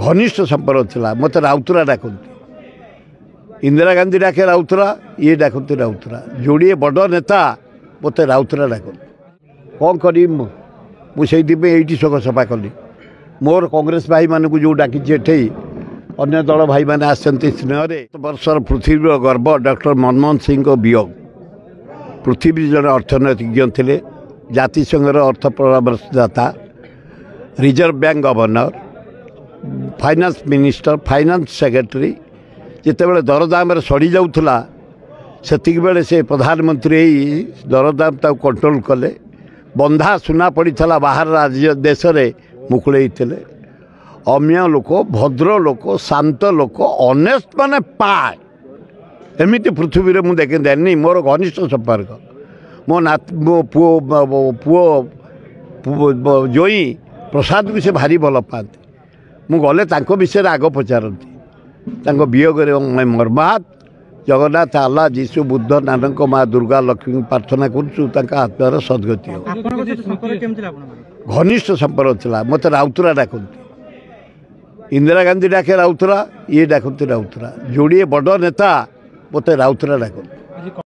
घनिष्ठ संपर्क थिला मत राउतरा डाकती इंदिरा गांधी डाके राउतरा ये डाकती राउतरा जोड़े बड़ नेता मत राउतरा डाकती कौन करी मुझे शोक सफा कली मोर कांग्रेस भाई मान को जो डाकी अन्य दल भाई मैंने आसती स्नेह वर्षर पृथ्वी गर्व डॉक्टर मनमोहन सिंह को वियोग पृथ्वी जन अर्थनैतिज्ञ थे जातिसंघर अर्थ परामर्शदाता reserve bank governor finance minister finance secretary जितेबाला दरदाम सड़ी जाऊला से से प्रधानमंत्री दरदाम कंट्रोल कले बंधा सुना पड़ी बाहर राज्य देश में मुकुले अम्य लोक भद्र लोक शांत लोक ऑनेस्ट माने पाए एमती पृथ्वी में मुझे देनी मोर घनिष्ठ संपर्क मो पुओ जोई प्रसाद भी से भारी भल पाती मु गले विषय आग पचारती वियोग मर्माहत जगन्नाथ आल्ला जीशु बुद्ध नानक माँ दुर्गा लक्ष्मी प्रार्थना करुत्मार सद्गति हो घनिष्ठ संपर्क थिला मत राउतरा डाकती इंदिरा गांधी डाके राउतरा ये डाकती राउतरा जोड़े बड़ नेता मत राउतरा डाकती।